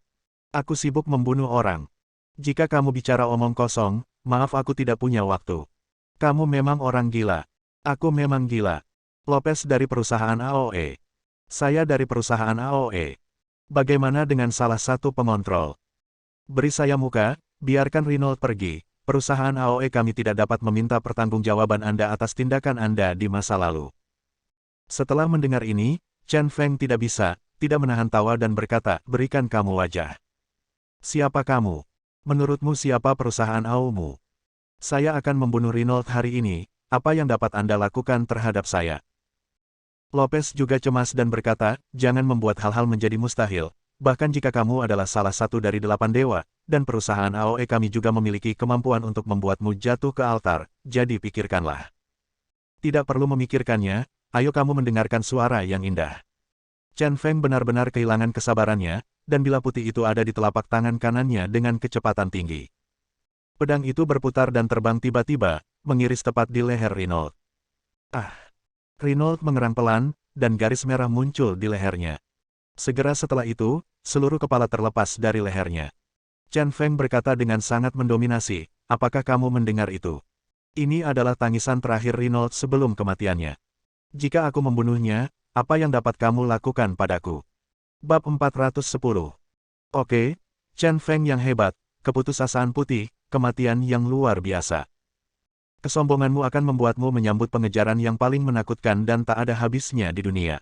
Aku sibuk membunuh orang. Jika kamu bicara omong kosong, maaf aku tidak punya waktu. Kamu memang orang gila. Aku memang gila. Lopez dari perusahaan AOE. Saya dari perusahaan AOE. Bagaimana dengan salah satu pengontrol? Beri saya muka, biarkan Reynolds pergi. Perusahaan AOE kami tidak dapat meminta pertanggungjawaban Anda atas tindakan Anda di masa lalu. Setelah mendengar ini, Chen Feng tidak menahan tawa dan berkata, berikan kamu wajah. Siapa kamu? Menurutmu siapa perusahaan AOmu? Saya akan membunuh Renault hari ini, apa yang dapat Anda lakukan terhadap saya? Lopez juga cemas dan berkata, jangan membuat hal-hal menjadi mustahil, bahkan jika kamu adalah salah satu dari 8 dewa, dan perusahaan AOE kami juga memiliki kemampuan untuk membuatmu jatuh ke altar, jadi pikirkanlah. Tidak perlu memikirkannya, ayo kamu mendengarkan suara yang indah. Chen Feng benar-benar kehilangan kesabarannya, dan bila putih itu ada di telapak tangan kanannya dengan kecepatan tinggi. Pedang itu berputar dan terbang tiba-tiba, mengiris tepat di leher Renault. Ah! Renault mengerang pelan, dan garis merah muncul di lehernya. Segera setelah itu, seluruh kepala terlepas dari lehernya. Chen Feng berkata dengan sangat mendominasi, apakah kamu mendengar itu? Ini adalah tangisan terakhir Renault sebelum kematiannya. Jika aku membunuhnya, apa yang dapat kamu lakukan padaku? Bab 410. Oke, Chen Feng yang hebat, keputusasaan putih, kematian yang luar biasa. Kesombonganmu akan membuatmu menyambut pengejaran yang paling menakutkan dan tak ada habisnya di dunia.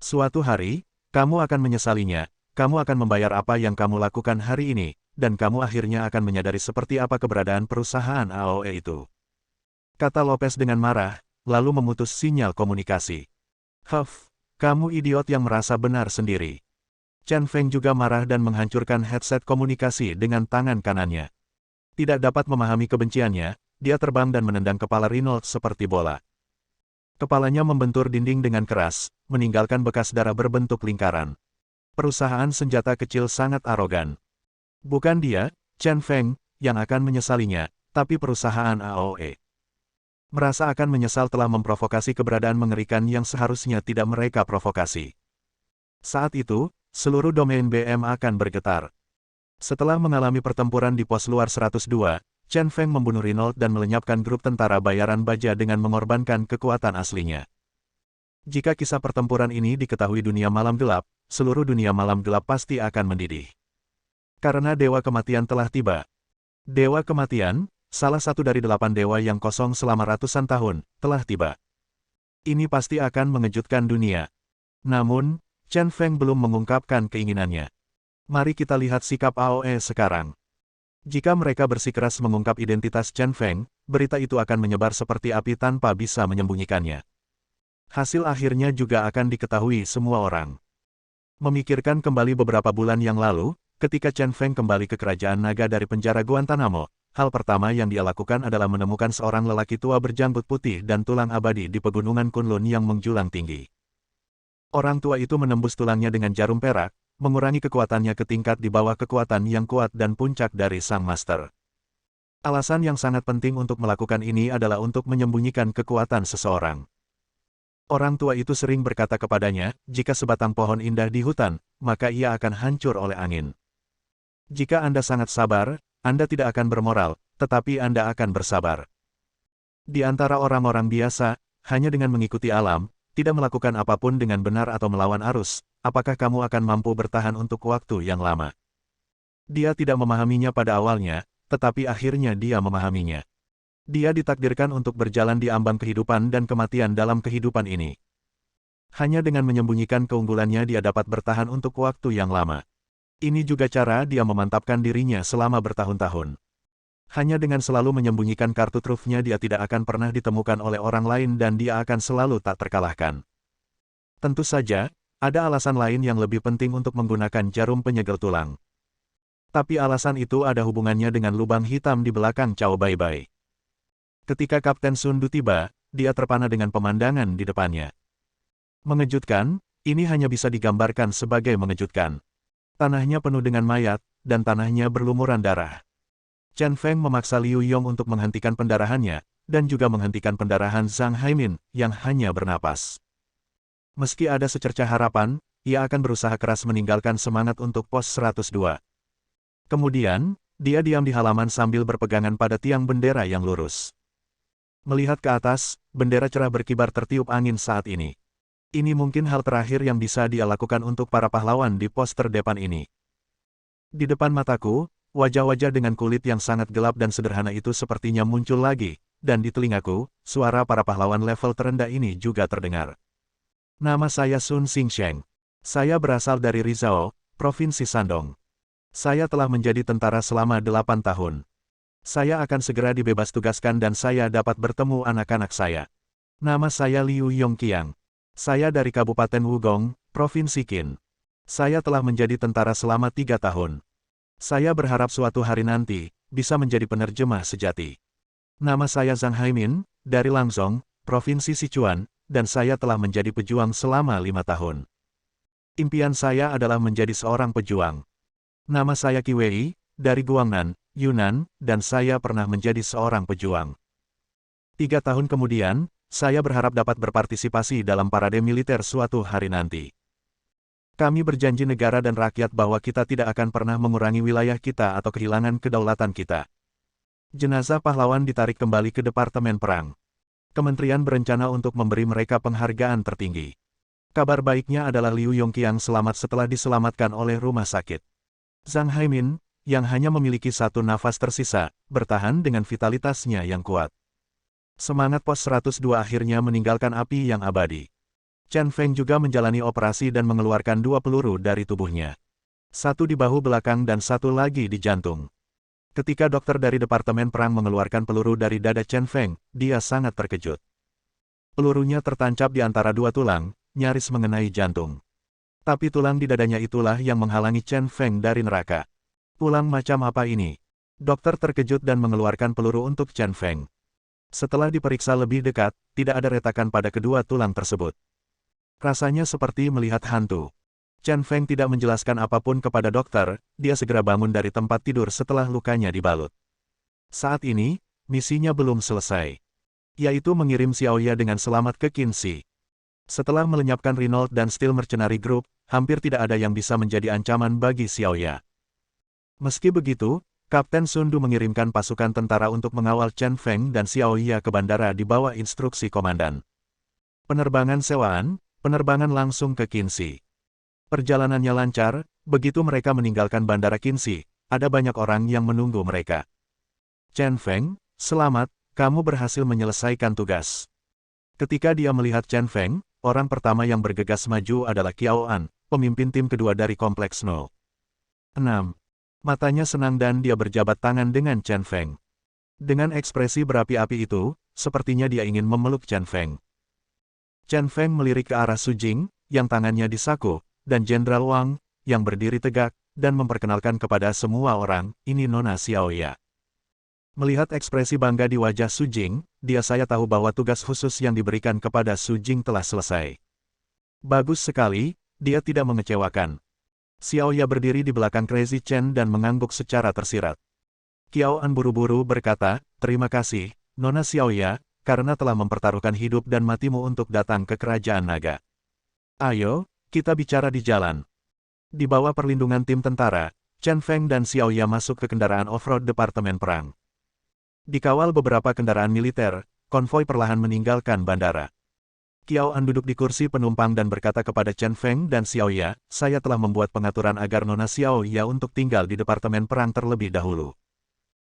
Suatu hari, kamu akan menyesalinya, kamu akan membayar apa yang kamu lakukan hari ini, dan kamu akhirnya akan menyadari seperti apa keberadaan perusahaan AOE itu. Kata Lopez dengan marah, lalu memutus sinyal komunikasi. Huff, kamu idiot yang merasa benar sendiri. Chen Feng juga marah dan menghancurkan headset komunikasi dengan tangan kanannya. Tidak dapat memahami kebenciannya, dia terbang dan menendang kepala Renault seperti bola. Kepalanya membentur dinding dengan keras, meninggalkan bekas darah berbentuk lingkaran. Perusahaan senjata kecil sangat arogan. Bukan dia, Chen Feng, yang akan menyesalinya, tapi perusahaan AOE. Merasa akan menyesal telah memprovokasi keberadaan mengerikan yang seharusnya tidak mereka provokasi. Saat itu, seluruh domain BM akan bergetar. Setelah mengalami pertempuran di pos luar 102, Chen Feng membunuh Renault dan melenyapkan grup tentara bayaran baja dengan mengorbankan kekuatan aslinya. Jika kisah pertempuran ini diketahui dunia malam gelap, seluruh dunia malam gelap pasti akan mendidih. Karena Dewa Kematian telah tiba. Dewa Kematian, salah satu dari 8 dewa yang kosong selama ratusan tahun, telah tiba. Ini pasti akan mengejutkan dunia. Namun, Chen Feng belum mengungkapkan keinginannya. Mari kita lihat sikap AOE sekarang. Jika mereka bersikeras mengungkap identitas Chen Feng, berita itu akan menyebar seperti api tanpa bisa menyembunyikannya. Hasil akhirnya juga akan diketahui semua orang. Memikirkan kembali beberapa bulan yang lalu, ketika Chen Feng kembali ke kerajaan naga dari penjara Guantanamo, hal pertama yang dia lakukan adalah menemukan seorang lelaki tua berjanggut putih dan tulang abadi di pegunungan Kunlun yang menjulang tinggi. Orang tua itu menembus tulangnya dengan jarum perak, mengurangi kekuatannya ke tingkat di bawah kekuatan yang kuat dan puncak dari sang master. Alasan yang sangat penting untuk melakukan ini adalah untuk menyembunyikan kekuatan seseorang. Orang tua itu sering berkata kepadanya, jika sebatang pohon indah di hutan, maka ia akan hancur oleh angin. Jika Anda sangat sabar, Anda tidak akan bermoral, tetapi Anda akan bersabar. Di antara orang-orang biasa, hanya dengan mengikuti alam, tidak melakukan apapun dengan benar atau melawan arus, apakah kamu akan mampu bertahan untuk waktu yang lama? Dia tidak memahaminya pada awalnya, tetapi akhirnya dia memahaminya. Dia ditakdirkan untuk berjalan di ambang kehidupan dan kematian dalam kehidupan ini. Hanya dengan menyembunyikan keunggulannya dia dapat bertahan untuk waktu yang lama. Ini juga cara dia memantapkan dirinya selama bertahun-tahun. Hanya dengan selalu menyembunyikan kartu trufnya dia tidak akan pernah ditemukan oleh orang lain dan dia akan selalu tak terkalahkan. Tentu saja, ada alasan lain yang lebih penting untuk menggunakan jarum penyegel tulang. Tapi alasan itu ada hubungannya dengan lubang hitam di belakang Cao Baibai. Ketika Kapten Sun Du tiba, dia terpana dengan pemandangan di depannya. Mengejutkan, ini hanya bisa digambarkan sebagai mengejutkan. Tanahnya penuh dengan mayat, dan tanahnya berlumuran darah. Chen Feng memaksa Liu Yong untuk menghentikan pendarahannya, dan juga menghentikan pendarahan Zhang Haimin, yang hanya bernapas. Meski ada secercah harapan, ia akan berusaha keras meninggalkan semangat untuk pos 102. Kemudian, dia diam di halaman sambil berpegangan pada tiang bendera yang lurus. Melihat ke atas, bendera cerah berkibar tertiup angin saat ini. Ini mungkin hal terakhir yang bisa dia lakukan untuk para pahlawan di pos terdepan ini. Di depan mataku, wajah-wajah dengan kulit yang sangat gelap dan sederhana itu sepertinya muncul lagi, dan di telingaku, suara para pahlawan level terendah ini juga terdengar. Nama saya Sun Xingsheng. Saya berasal dari Rizhao, Provinsi Shandong. Saya telah menjadi tentara selama 8 tahun. Saya akan segera dibebas tugaskan dan saya dapat bertemu anak-anak saya. Nama saya Liu Yongqiang. Saya dari Kabupaten Wugong, Provinsi Qin. Saya telah menjadi tentara selama 3 tahun. Saya berharap suatu hari nanti, bisa menjadi penerjemah sejati. Nama saya Zhang Haimin, dari Langzhong, Provinsi Sichuan, dan saya telah menjadi pejuang selama 5 tahun. Impian saya adalah menjadi seorang pejuang. Nama saya Qi Wei, dari Guangnan, Yunnan, dan saya pernah menjadi seorang pejuang. 3 tahun kemudian, saya berharap dapat berpartisipasi dalam parade militer suatu hari nanti. Kami berjanji negara dan rakyat bahwa kita tidak akan pernah mengurangi wilayah kita atau kehilangan kedaulatan kita. Jenazah pahlawan ditarik kembali ke Departemen Perang. Kementerian berencana untuk memberi mereka penghargaan tertinggi. Kabar baiknya adalah Liu Yongqiang selamat setelah diselamatkan oleh rumah sakit. Zhang Haimin, yang hanya memiliki 1 nafas tersisa, bertahan dengan vitalitasnya yang kuat. Semangat Pos 102 akhirnya meninggalkan api yang abadi. Chen Feng juga menjalani operasi dan mengeluarkan 2 peluru dari tubuhnya. 1 di bahu belakang dan 1 lagi di jantung. Ketika dokter dari Departemen Perang mengeluarkan peluru dari dada Chen Feng, dia sangat terkejut. Pelurunya tertancap di antara 2 tulang, nyaris mengenai jantung. Tapi tulang di dadanya itulah yang menghalangi Chen Feng dari neraka. Tulang macam apa ini? Dokter terkejut dan mengeluarkan peluru untuk Chen Feng. Setelah diperiksa lebih dekat, tidak ada retakan pada kedua tulang tersebut. Rasanya seperti melihat hantu. Chen Feng tidak menjelaskan apapun kepada dokter, dia segera bangun dari tempat tidur setelah lukanya dibalut. Saat ini, misinya belum selesai. Yaitu mengirim Xiaoya dengan selamat ke Qinxi. Setelah melenyapkan Renault dan Steel Mercenary Group, hampir tidak ada yang bisa menjadi ancaman bagi Xiaoya. Meski begitu, Kapten Sun Du mengirimkan pasukan tentara untuk mengawal Chen Feng dan Xiaoya ke bandara di bawah instruksi komandan. Penerbangan sewaan, penerbangan langsung ke Qinxi. Perjalanannya lancar, begitu mereka meninggalkan bandara Qinxi, ada banyak orang yang menunggu mereka. Chen Feng, selamat, kamu berhasil menyelesaikan tugas. Ketika dia melihat Chen Feng, orang pertama yang bergegas maju adalah Qiao An, pemimpin tim kedua dari Kompleks 0. 6. Matanya senang dan dia berjabat tangan dengan Chen Feng. Dengan ekspresi berapi-api itu, sepertinya dia ingin memeluk Chen Feng. Chen Feng melirik ke arah Su Jing, yang tangannya disaku, dan Jenderal Wang, yang berdiri tegak, dan memperkenalkan kepada semua orang, ini Nona Xiaoya. Melihat ekspresi bangga di wajah Su Jing, saya tahu bahwa tugas khusus yang diberikan kepada Su Jing telah selesai. Bagus sekali, dia tidak mengecewakan. Xiaoya berdiri di belakang Crazy Chen dan mengangguk secara tersirat. Qiao An buru-buru berkata, terima kasih, Nona Xiaoya, karena telah mempertaruhkan hidup dan matimu untuk datang ke Kerajaan Naga. Ayo, kita bicara di jalan. Di bawah perlindungan tim tentara, Chen Feng dan Xiaoya masuk ke kendaraan off-road Departemen Perang. Dikawal beberapa kendaraan militer, konvoi perlahan meninggalkan bandara. Qiao An duduk di kursi penumpang dan berkata kepada Chen Feng dan Xiaoya, saya telah membuat pengaturan agar Nona Xiaoya untuk tinggal di Departemen Perang terlebih dahulu.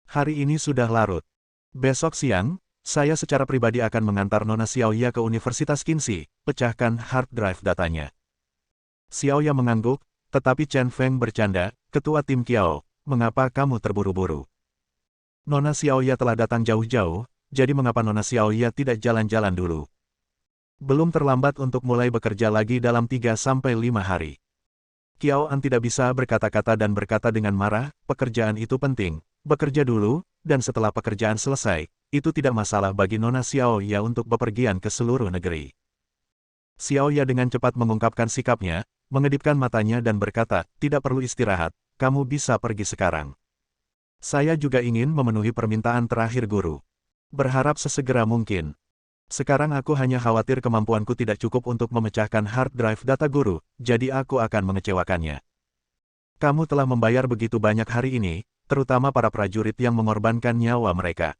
Hari ini sudah larut. Besok siang, saya secara pribadi akan mengantar Nona Xiaoya ke Universitas Qinxi, pecahkan hard drive datanya. Xiaoya mengangguk, tetapi Chen Feng bercanda, ketua tim Qiao, mengapa kamu terburu-buru? Nona Xiaoya telah datang jauh-jauh, jadi mengapa Nona Xiaoya tidak jalan-jalan dulu? Belum terlambat untuk mulai bekerja lagi dalam 3-5 hari. Qiao An tidak bisa berkata-kata dan berkata dengan marah, pekerjaan itu penting, bekerja dulu, dan setelah pekerjaan selesai, itu tidak masalah bagi Nona Xiaoya untuk bepergian ke seluruh negeri. Xiaoya dengan cepat mengungkapkan sikapnya, mengedipkan matanya dan berkata, tidak perlu istirahat, kamu bisa pergi sekarang. Saya juga ingin memenuhi permintaan terakhir guru. Berharap sesegera mungkin. Sekarang aku hanya khawatir kemampuanku tidak cukup untuk memecahkan hard drive data guru, jadi aku akan mengecewakannya. Kamu telah membayar begitu banyak hari ini, terutama para prajurit yang mengorbankan nyawa mereka.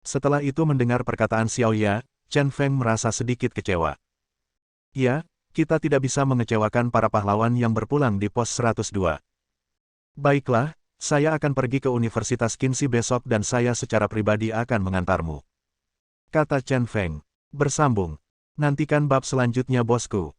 Setelah itu mendengar perkataan Xiaoya, Chen Feng merasa sedikit kecewa. Ya, kita tidak bisa mengecewakan para pahlawan yang berpulang di pos 102. Baiklah, saya akan pergi ke Universitas Qinxi besok dan saya secara pribadi akan mengantarmu. Kata Chen Feng. Bersambung. Nantikan bab selanjutnya bosku.